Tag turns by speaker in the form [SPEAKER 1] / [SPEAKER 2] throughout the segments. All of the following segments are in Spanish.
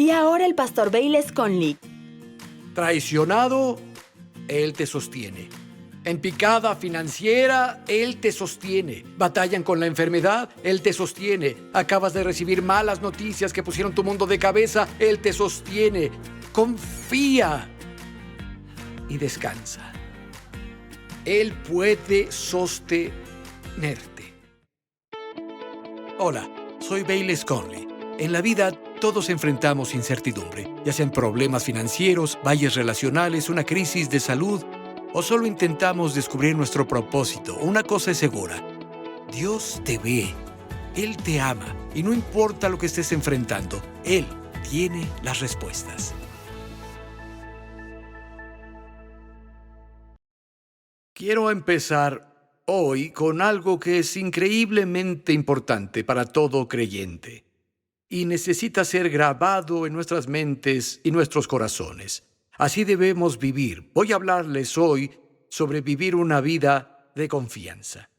[SPEAKER 1] Y ahora el pastor Bayless Conley.
[SPEAKER 2] Traicionado, Él te sostiene. En picada financiera, Él te sostiene. Batallan con la enfermedad, Él te sostiene. Acabas de recibir malas noticias que pusieron tu mundo de cabeza, Él te sostiene. Confía y descansa. Él puede sostenerte. Hola, soy Bayless Conley. En la vida todos enfrentamos incertidumbre, ya sean problemas financieros, valles relacionales, una crisis de salud, o solo intentamos descubrir nuestro propósito. Una cosa es segura: Dios te ve, Él te ama, y no importa lo que estés enfrentando, Él tiene las respuestas. Quiero empezar hoy con algo que es increíblemente importante para todo creyente y necesita ser grabado en nuestras mentes y nuestros corazones. Así debemos vivir. Voy a hablarles hoy sobre vivir una vida de confianza.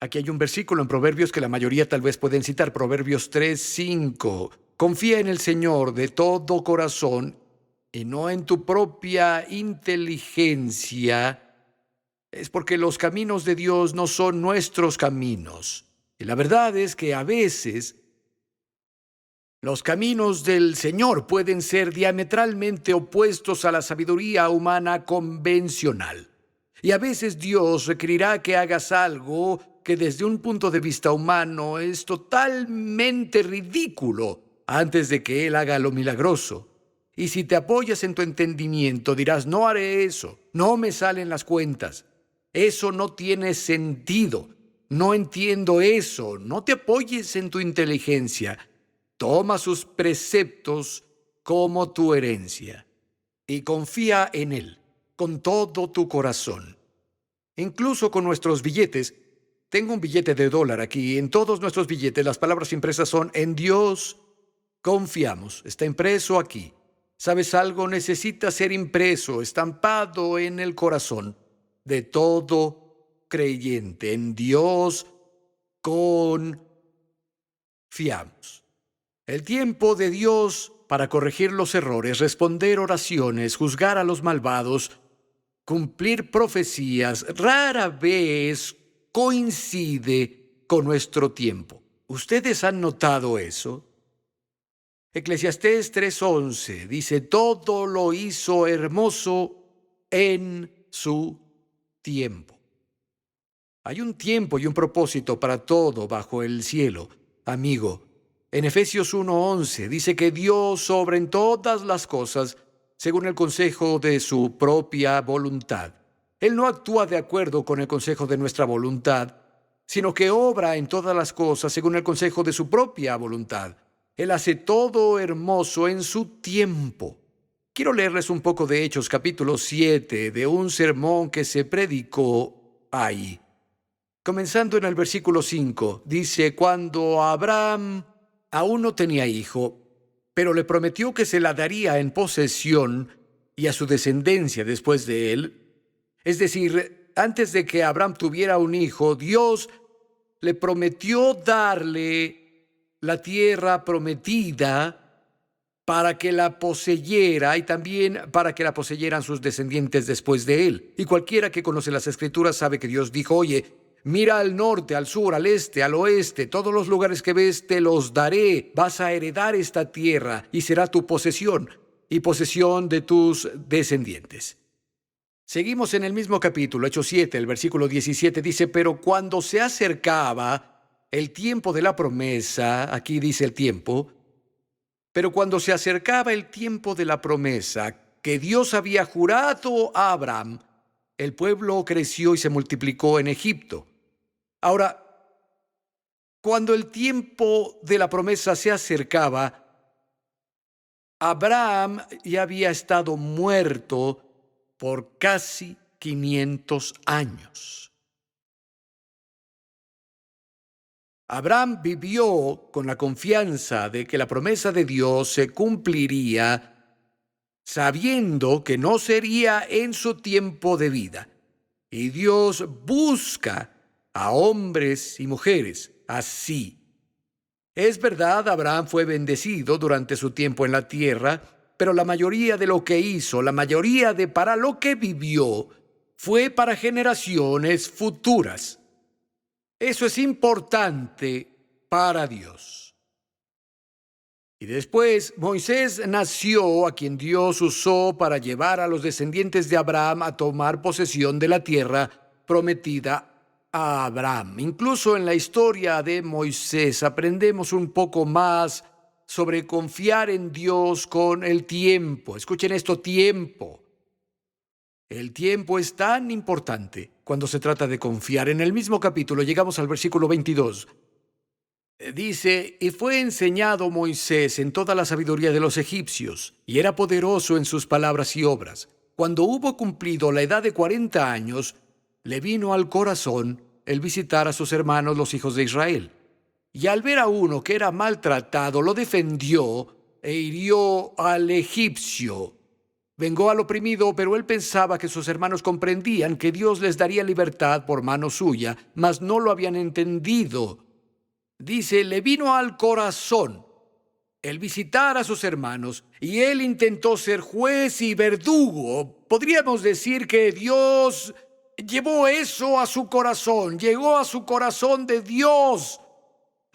[SPEAKER 2] Aquí hay un versículo en Proverbios que la mayoría tal vez pueden citar, Proverbios 3:5. Confía en el Señor de todo corazón y no en tu propia inteligencia. Es porque los caminos de Dios no son nuestros caminos. Y la verdad es que a veces los caminos del Señor pueden ser diametralmente opuestos a la sabiduría humana convencional. Y a veces Dios requerirá que hagas algo que desde un punto de vista humano es totalmente ridículo antes de que Él haga lo milagroso. Y si te apoyas en tu entendimiento, dirás: no haré eso, no me salen las cuentas, eso no tiene sentido, no entiendo eso. No te apoyes en tu inteligencia. Toma sus preceptos como tu herencia y confía en Él con todo tu corazón. Incluso con nuestros billetes, tengo un billete de $1 aquí. En todos nuestros billetes las palabras impresas son: en Dios confiamos. Está impreso aquí. ¿Sabes algo? Necesita ser impreso, estampado en el corazón de todo creyente. En Dios confiamos. El tiempo de Dios para corregir los errores, responder oraciones, juzgar a los malvados, cumplir profecías, rara vez coincide con nuestro tiempo. ¿Ustedes han notado eso? Eclesiastés 3:11 dice: todo lo hizo hermoso en su tiempo. Hay un tiempo y un propósito para todo bajo el cielo, amigo. En Efesios 1:11 dice que Dios obra en todas las cosas según el consejo de su propia voluntad. Él no actúa de acuerdo con el consejo de nuestra voluntad, sino que obra en todas las cosas según el consejo de su propia voluntad. Él hace todo hermoso en su tiempo. Quiero leerles un poco de Hechos capítulo 7, de un sermón que se predicó ahí. Comenzando en el versículo 5, dice: cuando Abraham aún no tenía hijo, pero le prometió que se la daría en posesión y a su descendencia después de él. Es decir, antes de que Abraham tuviera un hijo, Dios le prometió darle la tierra prometida para que la poseyera y también para que la poseyeran sus descendientes después de él. Y cualquiera que conoce las Escrituras sabe que Dios dijo: oye, mira al norte, al sur, al este, al oeste, todos los lugares que ves te los daré. Vas a heredar esta tierra y será tu posesión y posesión de tus descendientes. Seguimos en el mismo capítulo, Hechos 7, el versículo 17 dice: pero cuando se acercaba el tiempo de la promesa, aquí dice el tiempo, pero cuando se acercaba el tiempo de la promesa que Dios había jurado a Abraham, el pueblo creció y se multiplicó en Egipto. Ahora, cuando el tiempo de la promesa se acercaba, Abraham ya había estado muerto por casi 500 años. Abraham vivió con la confianza de que la promesa de Dios se cumpliría, sabiendo que no sería en su tiempo de vida. Y Dios busca a hombres y mujeres así, Es verdad, Abraham fue bendecido durante su tiempo en la tierra, pero la mayoría de lo que hizo, la mayoría de para lo que vivió, fue para generaciones futuras. Eso es importante para Dios. Y después Moisés nació, a quien Dios usó para llevar a los descendientes de Abraham a tomar posesión de la tierra prometida a Abraham. Incluso en la historia de Moisés aprendemos un poco más sobre confiar en Dios con el tiempo. Escuchen esto, tiempo. El tiempo es tan importante cuando se trata de confiar. En el mismo capítulo llegamos al versículo 22. Dice, y fue enseñado Moisés en toda la sabiduría de los egipcios, y era poderoso en sus palabras y obras. Cuando hubo cumplido la edad de 40 años, le vino al corazón el visitar a sus hermanos los hijos de Israel. Y al ver a uno que era maltratado, lo defendió e hirió al egipcio. Vengó al oprimido, pero él pensaba que sus hermanos comprendían que Dios les daría libertad por mano suya, mas no lo habían entendido. Dice, le vino al corazón el visitar a sus hermanos, y él intentó ser juez y verdugo. Podríamos decir que Dios llevó eso a su corazón, llegó a su corazón de Dios.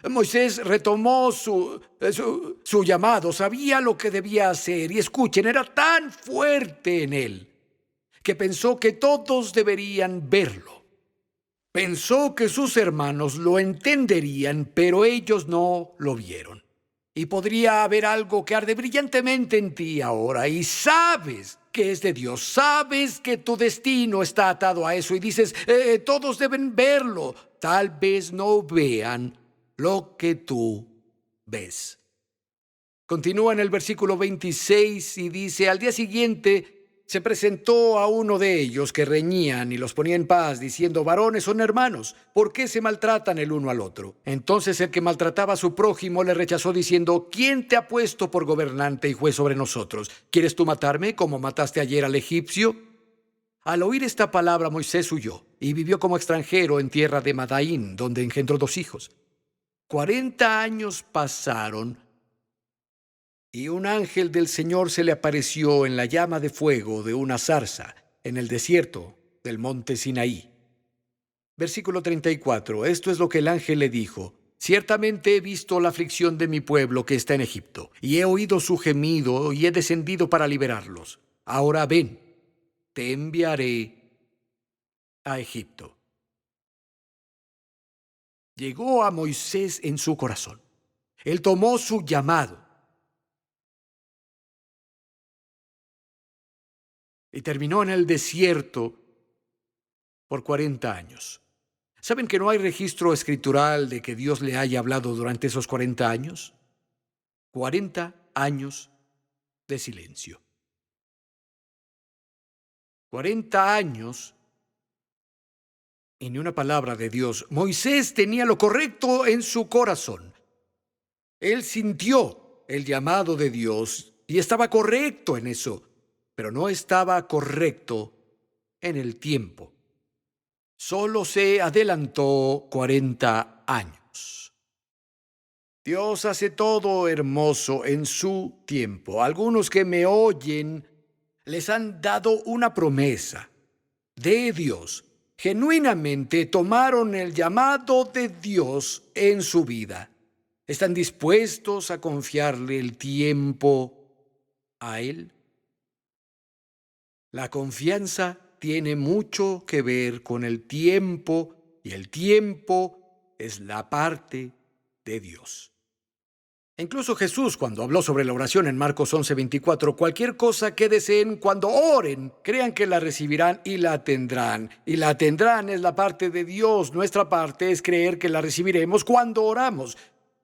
[SPEAKER 2] Moisés retomó su llamado, sabía lo que debía hacer, y escuchen, era tan fuerte en él que pensó que todos deberían verlo. Pensó que sus hermanos lo entenderían, pero ellos no lo vieron. Y podría haber algo que arde brillantemente en ti ahora, y sabes que es de Dios, sabes que tu destino está atado a eso, y dices, todos deben verlo. Tal vez no vean lo que tú ves. Continúa en el versículo 26 y dice, al día siguiente se presentó a uno de ellos que reñían y los ponía en paz, diciendo, varones son hermanos, ¿por qué se maltratan el uno al otro? Entonces el que maltrataba a su prójimo le rechazó diciendo, ¿quién te ha puesto por gobernante y juez sobre nosotros? ¿Quieres tú matarme como mataste ayer al egipcio? Al oír esta palabra Moisés huyó y vivió como extranjero en tierra de Madaín, donde engendró 2 hijos. 40 años pasaron y un ángel del Señor se le apareció en la llama de fuego de una zarza en el desierto del monte Sinaí. Versículo 34. Esto es lo que el ángel le dijo. Ciertamente he visto la aflicción de mi pueblo que está en Egipto, y he oído su gemido y he descendido para liberarlos. Ahora ven, te enviaré a Egipto. Llegó a Moisés en su corazón. Él tomó su llamado y terminó en el desierto por 40 años. ¿Saben que no hay registro escritural de que Dios le haya hablado durante esos 40 años? 40 años de silencio. 40 años y ni una palabra de Dios. Moisés tenía lo correcto en su corazón. Él sintió el llamado de Dios y estaba correcto en eso, pero no estaba correcto en el tiempo. Solo se adelantó 40 años. Dios hace todo hermoso en su tiempo. Algunos que me oyen les han dado una promesa de Dios. Genuinamente tomaron el llamado de Dios en su vida. ¿Están dispuestos a confiarle el tiempo a Él? La confianza tiene mucho que ver con el tiempo, y el tiempo es la parte de Dios. Incluso Jesús, cuando habló sobre la oración en Marcos 11:24, cualquier cosa que deseen cuando oren, crean que la recibirán y la tendrán. Y la tendrán es la parte de Dios. Nuestra parte es creer que la recibiremos cuando oramos.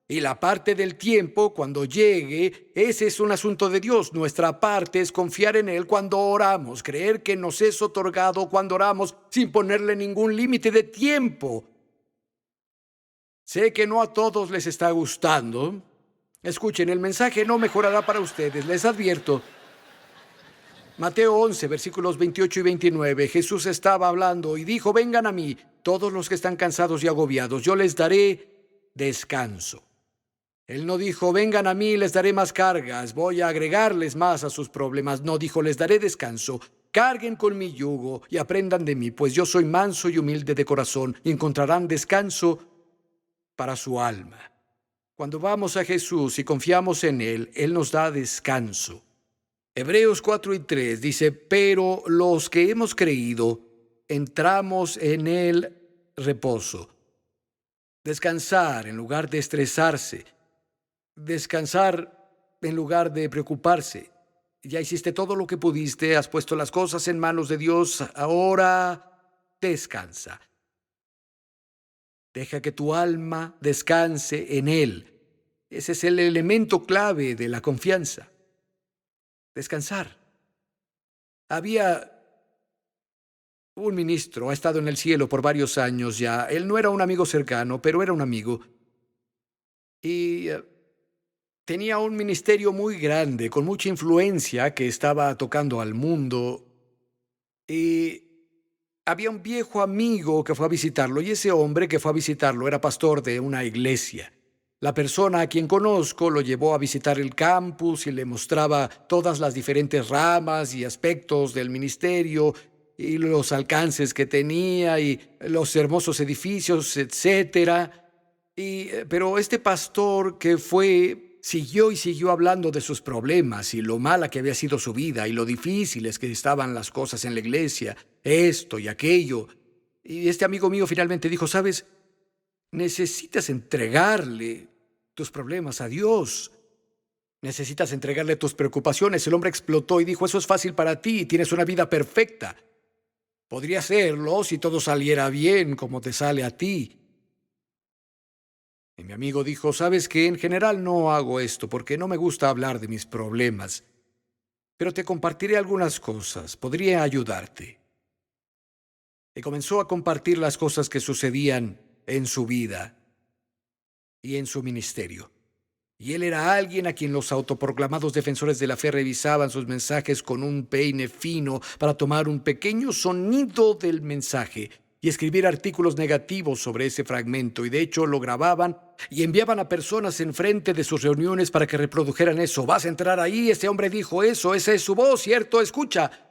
[SPEAKER 2] Y la parte del tiempo, cuando llegue, ese es un asunto de Dios. Nuestra parte es confiar en Él cuando oramos, creer que nos es otorgado cuando oramos sin ponerle ningún límite de tiempo. Sé que no a todos les está gustando. Escuchen, el mensaje no mejorará para ustedes, les advierto. Mateo 11, versículos 28 y 29, Jesús estaba hablando y dijo, vengan a mí, todos los que están cansados y agobiados, yo les daré descanso. Él no dijo, vengan a mí, les daré más cargas, voy a agregarles más a sus problemas. No, dijo, les daré descanso. Carguen con mi yugo y aprendan de mí, pues yo soy manso y humilde de corazón, y encontrarán descanso para su alma. Cuando vamos a Jesús y confiamos en Él nos da descanso. Hebreos 4:3 dice, pero los que hemos creído, entramos en el reposo. Descansar en lugar de estresarse. Descansar en lugar de preocuparse. Ya hiciste todo lo que pudiste, has puesto las cosas en manos de Dios, ahora descansa. Deja que tu alma descanse en Él. Ese es el elemento clave de la confianza. Descansar. Había un ministro, ha estado en el cielo por varios años ya. Él no era un amigo cercano, pero era un amigo. Y tenía un ministerio muy grande, con mucha influencia, que estaba tocando al mundo. Y había un viejo amigo que fue a visitarlo, y ese hombre que fue a visitarlo era pastor de una iglesia. La persona a quien conozco lo llevó a visitar el campus y le mostraba todas las diferentes ramas y aspectos del ministerio y los alcances que tenía y los hermosos edificios, etcétera. Pero este pastor que fue siguió y siguió hablando de sus problemas y lo mala que había sido su vida y lo difíciles que estaban las cosas en la iglesia, esto y aquello. Y este amigo mío finalmente dijo, ¿sabes? Necesitas entregarle tus problemas a Dios. Necesitas entregarle tus preocupaciones. El hombre explotó y dijo, eso es fácil para ti, tienes una vida perfecta. Podría serlo si todo saliera bien como te sale a ti. Y mi amigo dijo, ¿sabes qué? En general no hago esto porque no me gusta hablar de mis problemas, pero te compartiré algunas cosas, podría ayudarte. Y comenzó a compartir las cosas que sucedían en su vida y en su ministerio. Y él era alguien a quien los autoproclamados defensores de la fe revisaban sus mensajes con un peine fino para tomar un pequeño sonido del mensaje y escribir artículos negativos sobre ese fragmento. Y de hecho lo grababan y enviaban a personas enfrente de sus reuniones para que reprodujeran eso. Vas a entrar ahí, este hombre dijo eso, esa es su voz, ¿cierto? Escucha.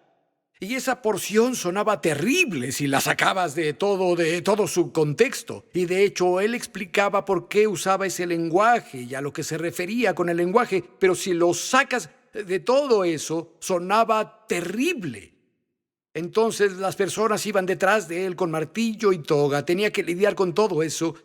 [SPEAKER 2] Y esa porción sonaba terrible si la sacabas de todo su contexto. Y de hecho, él explicaba por qué usaba ese lenguaje y a lo que se refería con el lenguaje. Pero si lo sacas de todo eso, sonaba terrible. Entonces las personas iban detrás de él con martillo y toga. Tenía que lidiar con todo eso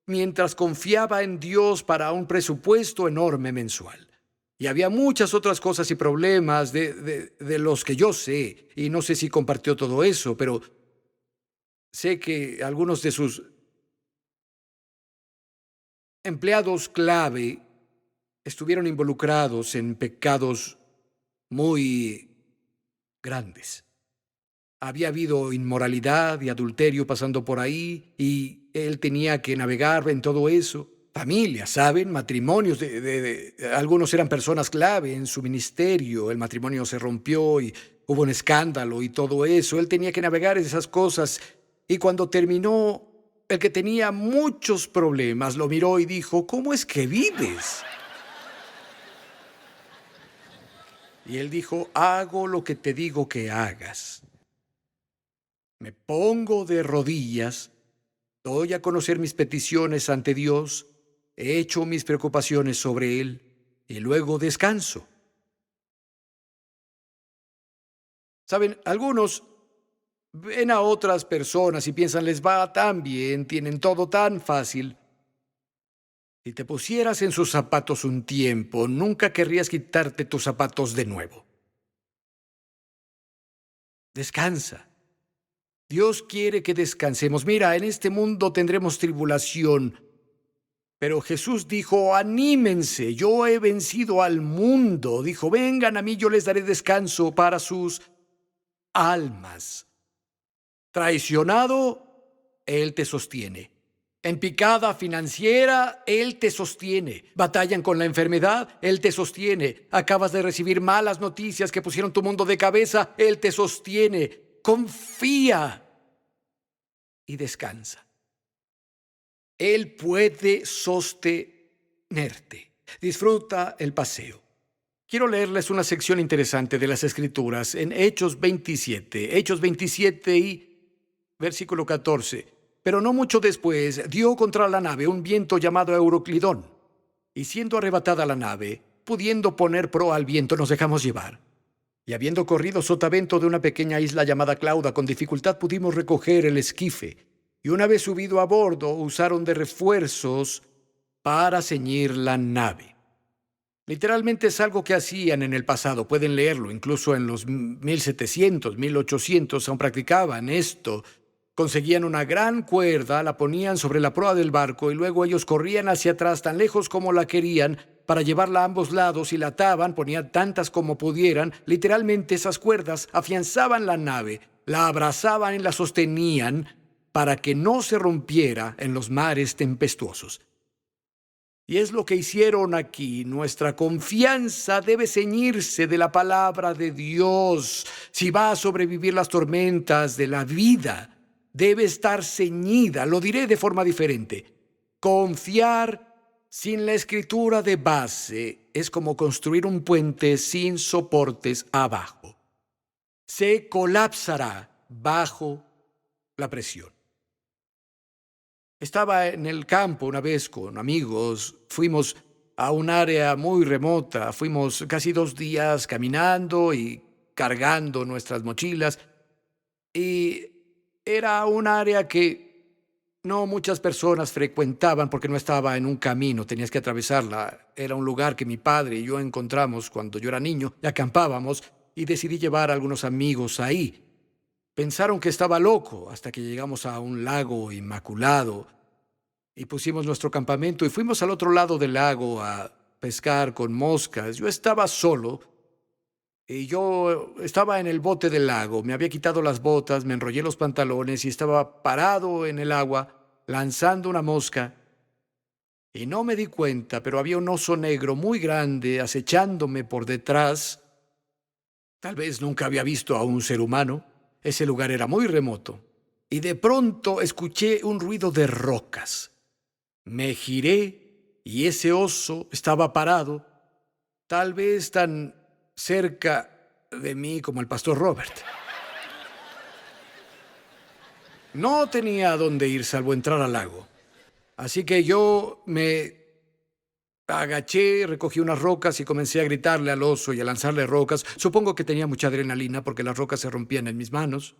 [SPEAKER 2] mientras confiaba en Dios para un presupuesto enorme mensual. Y había muchas otras cosas y problemas de los que yo sé, y no sé si compartió todo eso, pero sé que algunos de sus empleados clave estuvieron involucrados en pecados muy grandes. Había habido inmoralidad y adulterio pasando por ahí, y él tenía que navegar en todo eso. Familias, ¿saben? Matrimonios. Algunos eran personas clave en su ministerio. El matrimonio se rompió y hubo un escándalo y todo eso. Él tenía que navegar en esas cosas. Y cuando terminó, el que tenía muchos problemas lo miró y dijo, ¿cómo es que vives? Y él dijo, hago lo que te digo que hagas. Me pongo de rodillas, doy a conocer mis peticiones ante Dios, echo mis preocupaciones sobre Él y luego descanso. Saben, algunos ven a otras personas y piensan les va tan bien, tienen todo tan fácil. Si te pusieras en sus zapatos un tiempo, nunca querrías quitarte tus zapatos de nuevo. Descansa. Dios quiere que descansemos. Mira, en este mundo tendremos tribulación, pero Jesús dijo, anímense, yo he vencido al mundo. Dijo, vengan a mí, yo les daré descanso para sus almas. Traicionado, Él te sostiene. En picada financiera, Él te sostiene. Batallan con la enfermedad, Él te sostiene. Acabas de recibir malas noticias que pusieron tu mundo de cabeza, Él te sostiene. Confía y descansa. Él puede sostenerte. detenerte. Disfruta el paseo. Quiero leerles una sección interesante de las Escrituras en Hechos 27. Hechos 27 y versículo 14. Pero no mucho después dio contra la nave un viento llamado Euroclidón. Y siendo arrebatada la nave, pudiendo poner proa al viento, nos dejamos llevar. Y habiendo corrido sotavento de una pequeña isla llamada Clauda, con dificultad pudimos recoger el esquife. Y una vez subido a bordo, usaron de refuerzos para ceñir la nave. Literalmente es algo que hacían en el pasado. Pueden leerlo, incluso en los 1700, 1800 aún practicaban esto. Conseguían una gran cuerda, la ponían sobre la proa del barco y luego ellos corrían hacia atrás tan lejos como la querían para llevarla a ambos lados y la ataban, ponían tantas como pudieran. Literalmente esas cuerdas afianzaban la nave, la abrazaban y la sostenían para que no se rompiera en los mares tempestuosos. Y es lo que hicieron aquí. Nuestra confianza debe ceñirse de la palabra de Dios. Si va a sobrevivir las tormentas de la vida, debe estar ceñida. Lo diré de forma diferente. Confiar sin la escritura de base es como construir un puente sin soportes abajo. Se colapsará bajo la presión. Estaba en el campo una vez con amigos. Fuimos a un área muy remota. Fuimos casi 2 días caminando y cargando nuestras mochilas. Y era un área que no muchas personas frecuentaban porque no estaba en un camino, tenías que atravesarla. Era un lugar que mi padre y yo encontramos cuando yo era niño y acampábamos, y decidí llevar a algunos amigos ahí. Pensaron que estaba loco hasta que llegamos a un lago inmaculado y pusimos nuestro campamento y fuimos al otro lado del lago a pescar con moscas. Yo estaba solo. Y yo estaba en el bote del lago, me había quitado las botas, me enrollé los pantalones y estaba parado en el agua, lanzando una mosca. Y no me di cuenta, pero había un oso negro muy grande acechándome por detrás. Tal vez nunca había visto a un ser humano. Ese lugar era muy remoto. Y de pronto escuché un ruido de rocas. Me giré y ese oso estaba parado, tal vez tan cerca de mí como el pastor Robert. No tenía a dónde ir salvo entrar al lago. Así que yo me agaché, recogí unas rocas y comencé a gritarle al oso y a lanzarle rocas. Supongo que tenía mucha adrenalina porque las rocas se rompían en mis manos.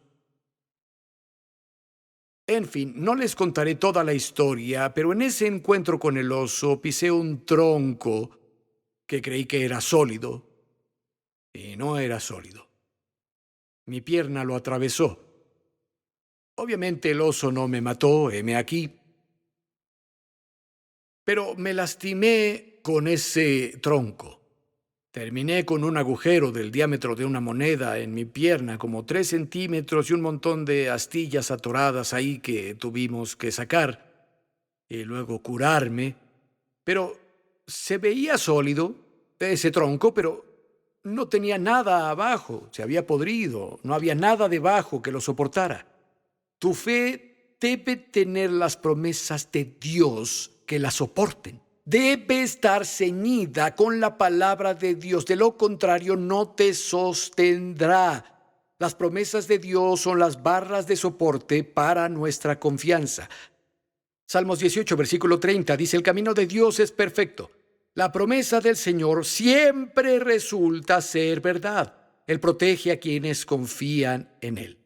[SPEAKER 2] En fin, no les contaré toda la historia, pero en ese encuentro con el oso pisé un tronco que creí que era sólido. Y no era sólido. Mi pierna lo atravesó. Obviamente el oso no me mató, heme aquí. Pero me lastimé con ese tronco. Terminé con un agujero del diámetro de una moneda en mi pierna, como 3 centímetros, y un montón de astillas atoradas ahí que tuvimos que sacar y luego curarme. Pero se veía sólido ese tronco, pero no tenía nada abajo, se había podrido, no había nada debajo que lo soportara. Tu fe debe tener las promesas de Dios que la soporten. Debe estar ceñida con la palabra de Dios, de lo contrario no te sostendrá. Las promesas de Dios son las barras de soporte para nuestra confianza. Salmos 18, versículo 30, dice: el camino de Dios es perfecto. La promesa del Señor siempre resulta ser verdad. Él protege a quienes confían en Él.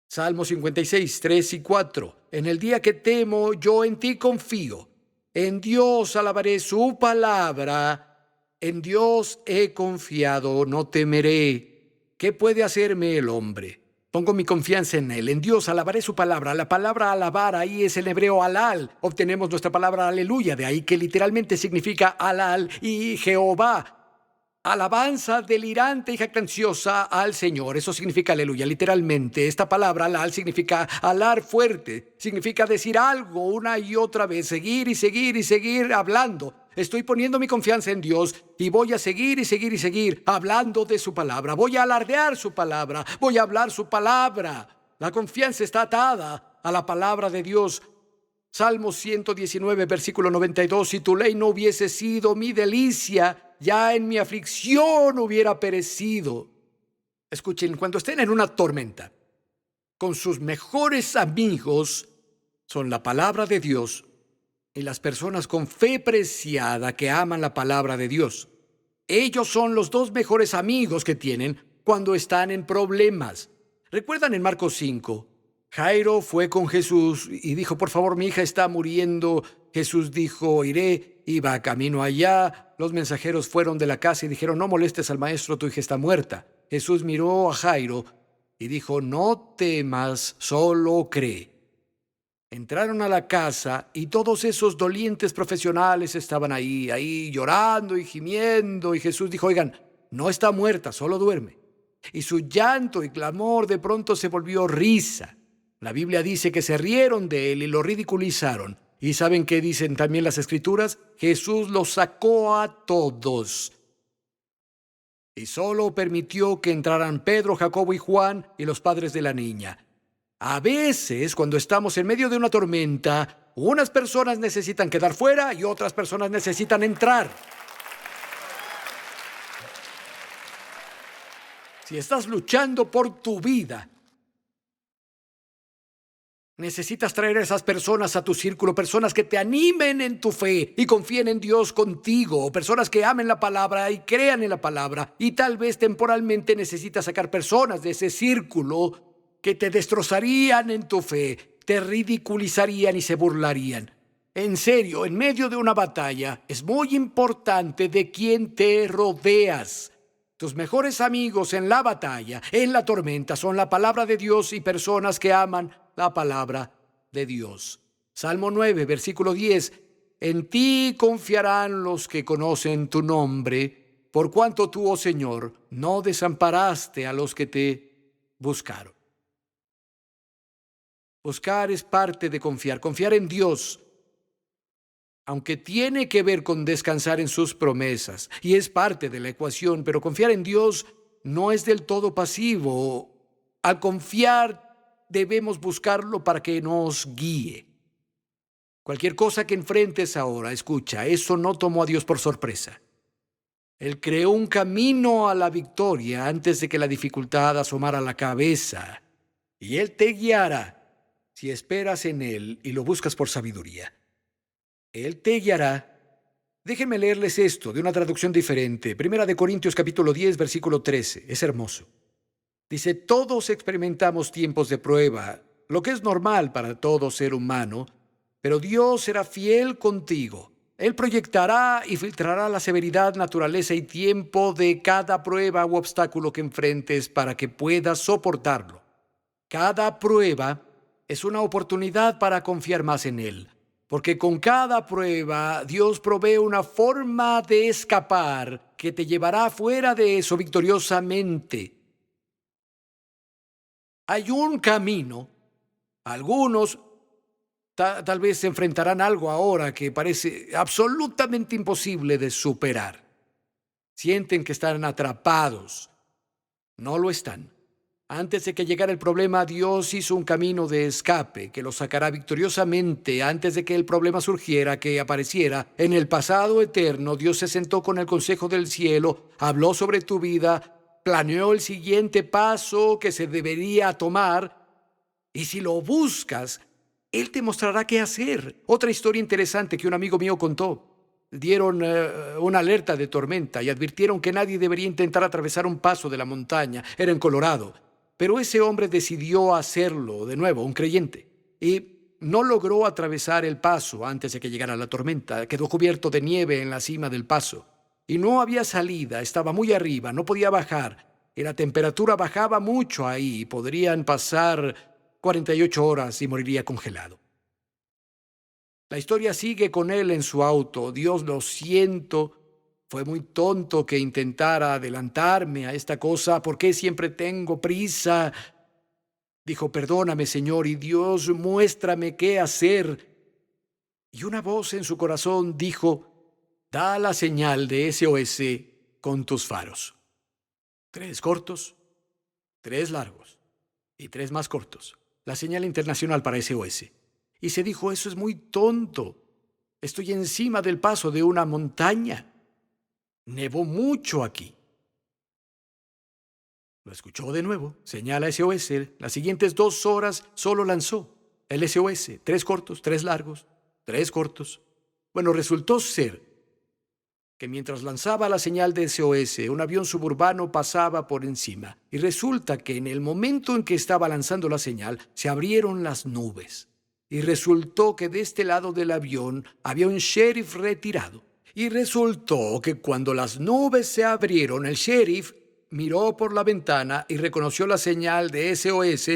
[SPEAKER 2] Salmo 56, 3 y 4. En el día que temo, yo en ti confío. En Dios alabaré su palabra. En Dios he confiado, no temeré. ¿Qué puede hacerme el hombre? Pongo mi confianza en Él. En Dios alabaré su palabra. La palabra alabar ahí es el hebreo alal. Obtenemos nuestra palabra aleluya, de ahí que literalmente significa alal y Jehová. Alabanza delirante y jactanciosa al Señor. Eso significa aleluya. Literalmente, esta palabra alal significa alar fuerte. Significa decir algo una y otra vez. Seguir y seguir y seguir hablando. Estoy poniendo mi confianza en Dios y voy a seguir y seguir y seguir hablando de su palabra. Voy a alardear su palabra. Voy a hablar su palabra. La confianza está atada a la palabra de Dios. Salmo 119, versículo 92, si tu ley no hubiese sido mi delicia, ya en mi aflicción hubiera perecido. Escuchen, cuando estén en una tormenta, con sus mejores amigos son la palabra de Dios y las personas con fe preciada que aman la palabra de Dios. Ellos son los dos mejores amigos que tienen cuando están en problemas. ¿Recuerdan en Marcos 5? Jairo fue con Jesús y dijo, por favor, mi hija está muriendo. Jesús dijo, iré, iba camino allá. Los mensajeros fueron de la casa y dijeron, no molestes al maestro, tu hija está muerta. Jesús miró a Jairo y dijo, no temas, solo cree. Entraron a la casa y todos esos dolientes profesionales estaban ahí llorando y gimiendo. Y Jesús dijo, oigan, no está muerta, solo duerme. Y su llanto y clamor de pronto se volvió risa. La Biblia dice que se rieron de él y lo ridiculizaron. ¿Y saben qué dicen también las Escrituras? Jesús los sacó a todos. Y solo permitió que entraran Pedro, Jacobo y Juan y los padres de la niña. A veces, cuando estamos en medio de una tormenta, unas personas necesitan quedar fuera y otras personas necesitan entrar. Si estás luchando por tu vida, necesitas traer a esas personas a tu círculo, personas que te animen en tu fe y confíen en Dios contigo, personas que amen la palabra y crean en la palabra. Y tal vez temporalmente necesitas sacar personas de ese círculo que te destrozarían en tu fe, te ridiculizarían y se burlarían. En serio, en medio de una batalla, es muy importante de quién te rodeas. Tus mejores amigos en la batalla, en la tormenta, son la palabra de Dios y personas que aman la palabra de Dios. Salmo 9, versículo 10. En ti confiarán los que conocen tu nombre, por cuanto tú, oh Señor, no desamparaste a los que te buscaron. Buscar es parte de confiar en Dios, aunque tiene que ver con descansar en sus promesas, y es parte de la ecuación, pero confiar en Dios no es del todo pasivo. Al confiar debemos buscarlo para que nos guíe. Cualquier cosa que enfrentes ahora, escucha, eso no tomó a Dios por sorpresa. Él creó un camino a la victoria antes de que la dificultad asomara la cabeza, y Él te guiará si esperas en Él y lo buscas por sabiduría. Él te guiará. Déjenme leerles esto de una traducción diferente. Primera de Corintios capítulo 10, versículo 13. Es hermoso. Dice, todos experimentamos tiempos de prueba, lo que es normal para todo ser humano, pero Dios será fiel contigo. Él proyectará y filtrará la severidad, naturaleza y tiempo de cada prueba u obstáculo que enfrentes para que puedas soportarlo. Cada prueba es una oportunidad para confiar más en Él. Porque con cada prueba Dios provee una forma de escapar que te llevará fuera de eso victoriosamente. Hay un camino. Algunos tal vez se enfrentarán a algo ahora que parece absolutamente imposible de superar. Sienten que están atrapados. No lo están. Antes de que llegara el problema, Dios hizo un camino de escape que los sacará victoriosamente antes de que el problema surgiera, que apareciera. En el pasado eterno, Dios se sentó con el consejo del cielo, habló sobre tu vida, planeó el siguiente paso que se debería tomar, y si lo buscas, Él te mostrará qué hacer. Otra historia interesante que un amigo mío contó. Dieron una alerta de tormenta y advirtieron que nadie debería intentar atravesar un paso de la montaña. Era en Colorado. Pero ese hombre decidió hacerlo de nuevo, un creyente, y no logró atravesar el paso antes de que llegara la tormenta. Quedó cubierto de nieve en la cima del paso y no había salida, estaba muy arriba, no podía bajar y la temperatura bajaba mucho ahí. Podrían pasar 48 horas y moriría congelado. La historia sigue con él en su auto. Dios, lo siento. Fue muy tonto que intentara adelantarme a esta cosa. ¿Por qué siempre tengo prisa? Dijo, perdóname, Señor, y Dios, muéstrame qué hacer. Y una voz en su corazón dijo, da la señal de SOS con tus faros. 3 cortos, 3 largos y 3 más cortos. La señal internacional para SOS. Y se dijo, eso es muy tonto. Estoy encima del paso de una montaña. Nevó mucho aquí. Lo escuchó de nuevo. Señala SOS. Las siguientes 2 horas solo lanzó el SOS. 3 cortos, 3 largos, 3 cortos. Bueno, resultó ser que mientras lanzaba la señal de SOS, un avión suburbano pasaba por encima. Y resulta que en el momento en que estaba lanzando la señal, se abrieron las nubes. Y resultó que de este lado del avión había un sheriff retirado. Y resultó que cuando las nubes se abrieron, el sheriff miró por la ventana y reconoció la señal de SOS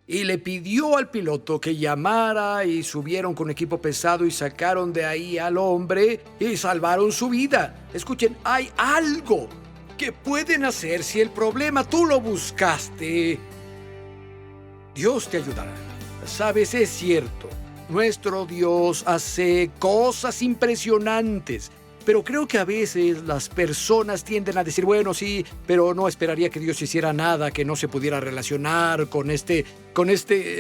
[SPEAKER 2] y le pidió al piloto que llamara, y subieron con equipo pesado y sacaron de ahí al hombre y salvaron su vida. Escuchen, hay algo que pueden hacer si el problema tú lo buscaste. Dios te ayudará. Sabes, es cierto, nuestro Dios hace cosas impresionantes. Pero creo que a veces las personas tienden a decir, bueno, sí, pero no esperaría que Dios hiciera nada que no se pudiera relacionar con este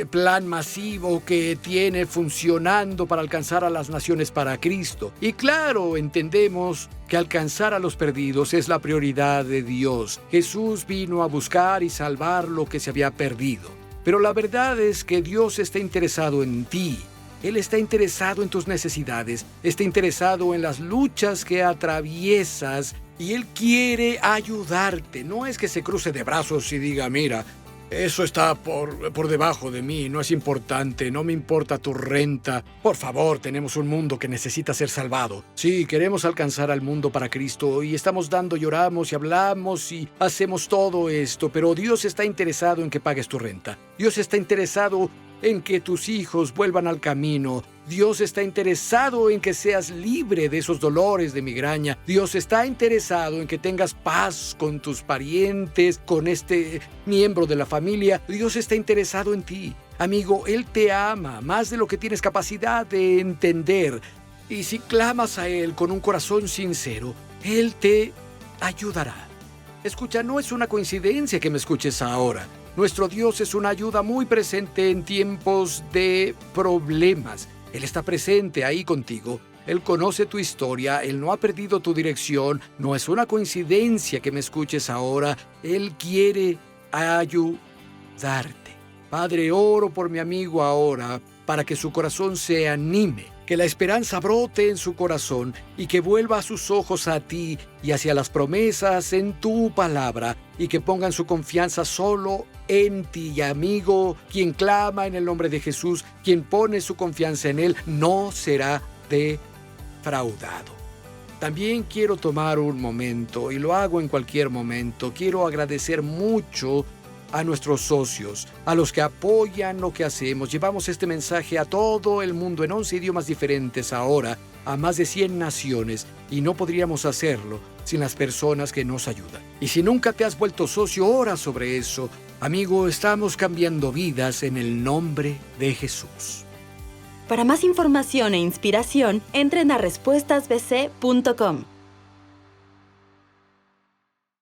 [SPEAKER 2] plan masivo que tiene funcionando para alcanzar a las naciones para Cristo. Y claro, entendemos que alcanzar a los perdidos es la prioridad de Dios. Jesús vino a buscar y salvar lo que se había perdido. Pero la verdad es que Dios está interesado en ti. Él está interesado en tus necesidades, está interesado en las luchas que atraviesas y Él quiere ayudarte. No es que se cruce de brazos y diga, mira, eso está por debajo de mí, no es importante, no me importa tu renta. Por favor, tenemos un mundo que necesita ser salvado. Sí, queremos alcanzar al mundo para Cristo y estamos dando, lloramos y hablamos y hacemos todo esto, pero Dios está interesado en que pagues tu renta. Dios está interesado en que tus hijos vuelvan al camino. Dios está interesado en que seas libre de esos dolores de migraña. Dios está interesado en que tengas paz con tus parientes, con este miembro de la familia. Dios está interesado en ti. Amigo, Él te ama más de lo que tienes capacidad de entender. Y si clamas a Él con un corazón sincero, Él te ayudará. Escucha, no es una coincidencia que me escuches ahora. Nuestro Dios es una ayuda muy presente en tiempos de problemas. Él está presente ahí contigo. Él conoce tu historia. Él no ha perdido tu dirección. No es una coincidencia que me escuches ahora. Él quiere ayudarte. Padre, oro por mi amigo ahora para que su corazón se anime, que la esperanza brote en su corazón y que vuelva sus ojos a ti y hacia las promesas en tu palabra y que pongan su confianza solo en ti. Amigo, quien clama en el nombre de Jesús, quien pone su confianza en Él, no será defraudado. También quiero tomar un momento, y lo hago en cualquier momento, quiero agradecer mucho a nuestros socios, a los que apoyan lo que hacemos. Llevamos este mensaje a todo el mundo en 11 idiomas diferentes ahora, a más de 100 naciones, y no podríamos hacerlo sin las personas que nos ayudan. Y si nunca te has vuelto socio, ora sobre eso. Amigo, estamos cambiando vidas en el nombre de Jesús.
[SPEAKER 1] Para más información e inspiración, entren a respuestasbc.com.